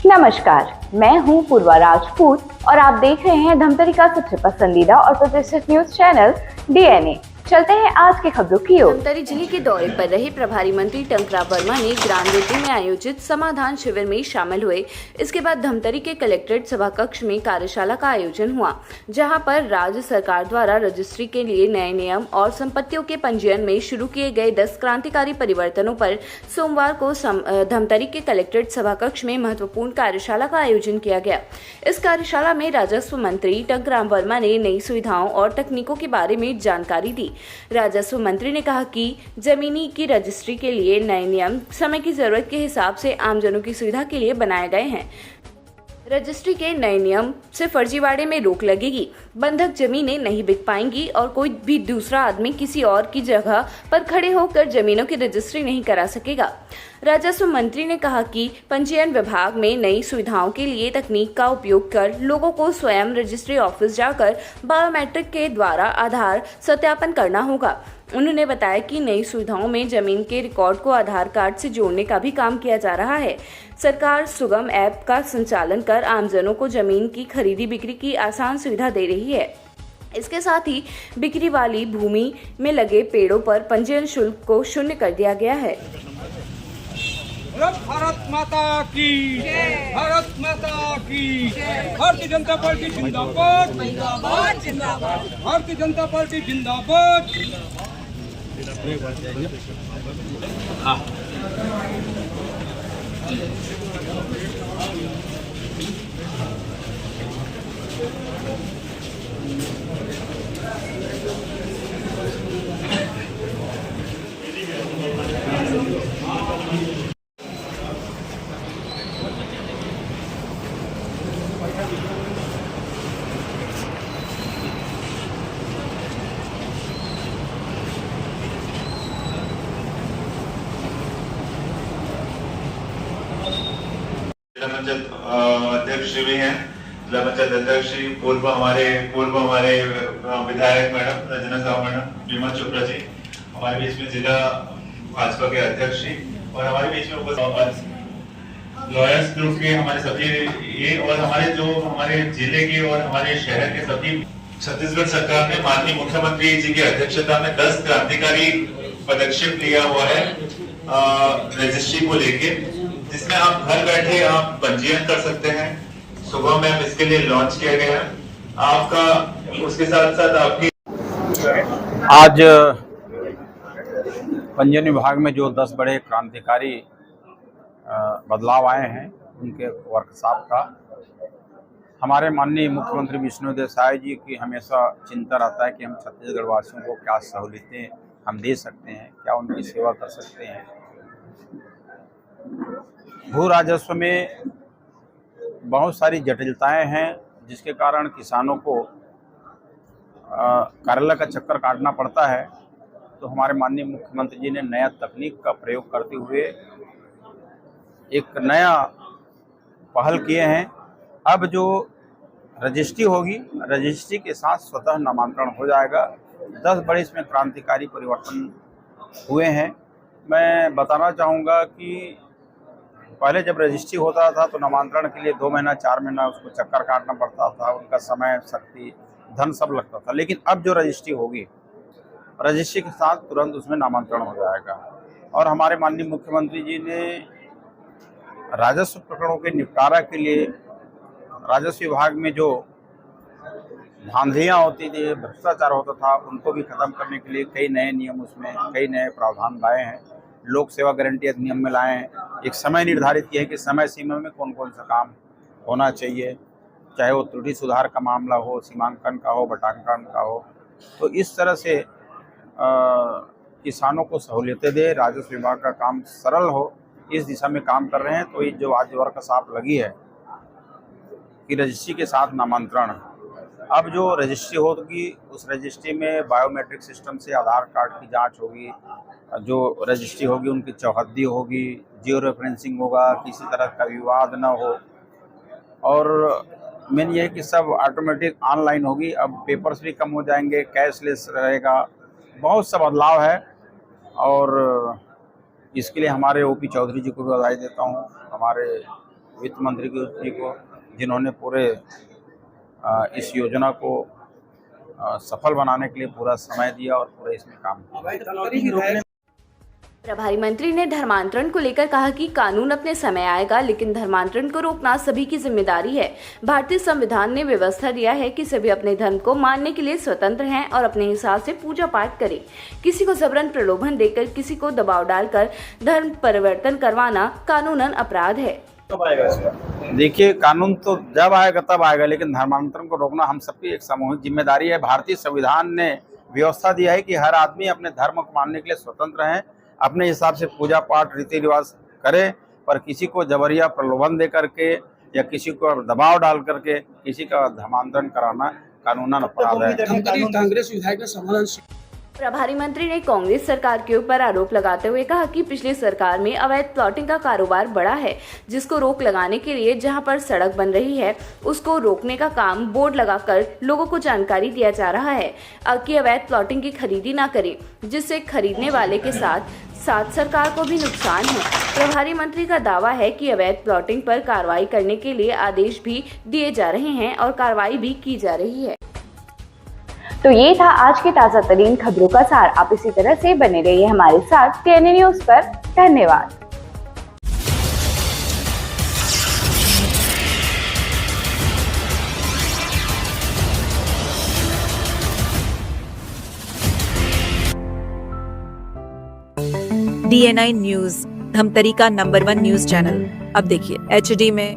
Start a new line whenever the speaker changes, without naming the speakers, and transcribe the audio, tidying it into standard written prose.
नमस्कार, मैं हूं पूर्वा राजपूत और आप देख रहे हैं धमतरी का सबसे पसंदीदा और प्रतिष्ठित न्यूज चैनल डीएनए। चलते हैं आज की खबरों की ओर।
धमतरी जिले के दौरे पर रहे प्रभारी मंत्री टंकराम वर्मा ने ग्राम रेती में आयोजित समाधान शिविर में शामिल हुए। इसके बाद धमतरी के कलेक्ट्रेट सभा कक्ष में कार्यशाला का आयोजन हुआ, जहां पर राज्य सरकार द्वारा रजिस्ट्री के लिए नए नियम और संपत्तियों के पंजीयन में शुरू किए गए 10 क्रांतिकारी परिवर्तनों पर सोमवार को धमतरी के कलेक्ट्रेट सभा कक्ष में महत्वपूर्ण कार्यशाला का आयोजन किया गया। इस कार्यशाला में राजस्व मंत्री टंकराम वर्मा ने नई सुविधाओं और तकनीकों के बारे में जानकारी दी। राजस्व मंत्री ने कहा कि जमीनी की रजिस्ट्री के लिए नए नियम समय की जरूरत के हिसाब से आमजनों की सुविधा के लिए बनाए गए हैं। रजिस्ट्री के नए नियम से फर्जीवाड़े में रोक लगेगी, बंधक जमीनें नहीं बिक पाएंगी और कोई भी दूसरा आदमी किसी और की जगह पर खड़े होकर जमीनों की रजिस्ट्री नहीं करा सकेगा। राजस्व मंत्री ने कहा कि पंजीयन विभाग में नई सुविधाओं के लिए तकनीक का उपयोग कर लोगों को स्वयं रजिस्ट्री ऑफिस जाकर बायोमेट्रिक के द्वारा आधार सत्यापन करना होगा। उन्होंने बताया कि नई सुविधाओं में जमीन के रिकॉर्ड को आधार कार्ड से जोड़ने का भी काम किया जा रहा है। सरकार सुगम ऐप का संचालन कर आमजनों को जमीन की खरीदी बिक्री की आसान सुविधा दे रही है। इसके साथ ही बिक्री वाली भूमि में लगे पेड़ों पर पंजीयन शुल्क को शून्य कर दिया गया है।
भारत माता की जय, भारत माता की जय। भारतीय जनता पार्टी जिंदाबाद, जिंदाबाद, जिंदाबाद। भारतीय जनता पार्टी जिंदाबाद। हाँ।
जिला पंचायत अध्यक्ष भी हैं, जिला पंचायत अध्यक्ष पूर्व हमारे विधायक मैडम रंजना साहू मैडम, विमल चोपड़ा जी हमारे बीच में, जिला भाजपा के अध्यक्ष और हमारे बीच में लॉयर्स ग्रुप के हमारे सभी ये और हमारे जिले के और हमारे शहर के सभी। छत्तीसगढ़ सरकार ने माननीय मुख्यमंत्री जी की अध्यक्षता में 10 क्रांतिकारी पदक्षेप लिया हुआ है रजिस्ट्री को लेके, जिसमें आप घर बैठे आप पंजीयन कर सकते हैं। सुबह में इसके लिए लॉन्च किया गया है आपका। उसके साथ साथ आपकी
आज पंजीयन विभाग में जो 10 बड़े क्रांतिकारी बदलाव आए हैं उनके वर्कशॉप का हमारे माननीय मुख्यमंत्री विष्णुदेव साय जी की हमेशा चिंता रहता है कि हम छत्तीसगढ़ वासियों को क्या सहूलियतें हम दे सकते हैं, क्या उनकी सेवा कर सकते हैं। भू राजस्व में बहुत सारी जटिलताएं हैं, जिसके कारण किसानों को कार्यालय का चक्कर काटना पड़ता है। तो हमारे माननीय मुख्यमंत्री जी ने नया तकनीक का प्रयोग करते हुए एक नया पहल किए हैं। अब जो रजिस्ट्री होगी, रजिस्ट्री के साथ स्वतः नामांतरण हो जाएगा। 10 बड़े इसमें क्रांतिकारी परिवर्तन हुए हैं। मैं बताना चाहूँगा कि पहले जब रजिस्ट्री होता था तो नामांतरण के लिए 2 महीना 4 महीना उसको चक्कर काटना पड़ता था, उनका समय, शक्ति, धन सब लगता था। लेकिन अब जो रजिस्ट्री होगी, रजिस्ट्री के साथ तुरंत उसमें नामांतरण हो जाएगा। और हमारे माननीय मुख्यमंत्री जी ने राजस्व प्रकरणों के निपटारा के लिए राजस्व विभाग में जो धांधलियाँ होती थी, भ्रष्टाचार होता था, उनको भी खत्म करने के लिए कई नए नियम, उसमें कई नए प्रावधान लाए हैं। लोक सेवा गारंटी अधिनियम में लाए हैं। एक समय निर्धारित किया है कि समय सीमा में कौन कौन सा काम होना चाहिए, चाहे वो त्रुटि सुधार का मामला हो, सीमांकन का हो, बटांकन का हो। तो इस तरह से किसानों को सहूलियतें दे, राजस्व विभाग का काम सरल हो, इस दिशा में काम कर रहे हैं। तो ये जो आज वर्कशॉप लगी है कि रजिस्ट्री के साथ नामांतरण, अब जो रजिस्ट्री होगी उस रजिस्ट्री में बायोमेट्रिक सिस्टम से आधार कार्ड की जांच होगी, जो रजिस्ट्री होगी उनकी चौहद्दी होगी, जियो रेफरेंसिंग होगा, किसी तरह का विवाद न हो। और मेन ये है कि सब ऑटोमेटिक ऑनलाइन होगी। अब पेपर्स भी कम हो जाएंगे, कैशलेस रहेगा, बहुत सा बदलाव है। और इसके लिए हमारे ओपी चौधरी जी को भी बधाई देता हूँ, हमारे वित्त मंत्री जी को, जिन्होंने पूरे इस योजना को सफल बनाने के लिए पूरा समय दिया और पूरे इसमें काम किया।
प्रभारी मंत्री ने धर्मांतरण को लेकर कहा कि कानून अपने समय आएगा, लेकिन धर्मांतरण को रोकना सभी की जिम्मेदारी है। भारतीय संविधान ने व्यवस्था दिया है कि सभी अपने धर्म को मानने के लिए स्वतंत्र हैं और अपने हिसाब से पूजा पाठ करें। किसी को जबरन प्रलोभन देकर, किसी को दबाव डालकर धर्म परिवर्तन करवाना कानूनन अपराध है।
देखिए, कानून तो जब आएगा तब आएगा, लेकिन धर्मांतरण को रोकना हम सबकी एक सामूहिक जिम्मेदारी है। भारतीय संविधान ने व्यवस्था दिया है कि हर आदमी अपने धर्म को मानने के लिए स्वतंत्र है, अपने हिसाब से पूजा पाठ रीति रिवाज करे, पर किसी को जबरिया प्रलोभन दे करके या किसी को दबाव डाल करके किसी का धर्मांतरण कराना कानूनन अपराध है।
कांग्रेस विधायक ने समाधान।
प्रभारी मंत्री ने कांग्रेस सरकार के ऊपर आरोप लगाते हुए कहा कि पिछली सरकार में अवैध प्लॉटिंग का कारोबार बढ़ा है, जिसको रोक लगाने के लिए जहां पर सड़क बन रही है उसको रोकने का काम बोर्ड लगाकर लोगों को जानकारी दिया जा रहा है कि अवैध प्लॉटिंग की खरीदी ना करें, जिससे खरीदने वाले के साथ सरकार को भी नुकसान है। प्रभारी मंत्री का दावा है कि अवैध प्लॉटिंग पर कार्रवाई करने के लिए आदेश भी दिए जा रहे हैं और कार्रवाई भी की जा रही है।
तो ये था आज की ताजा तरीन खबरों का सार। आप इसी तरह से बने रहिए हमारे साथ डीएनए न्यूज पर। धन्यवाद।
DNI न्यूज, धमतरी का नंबर 1 न्यूज चैनल। अब देखिए HD में,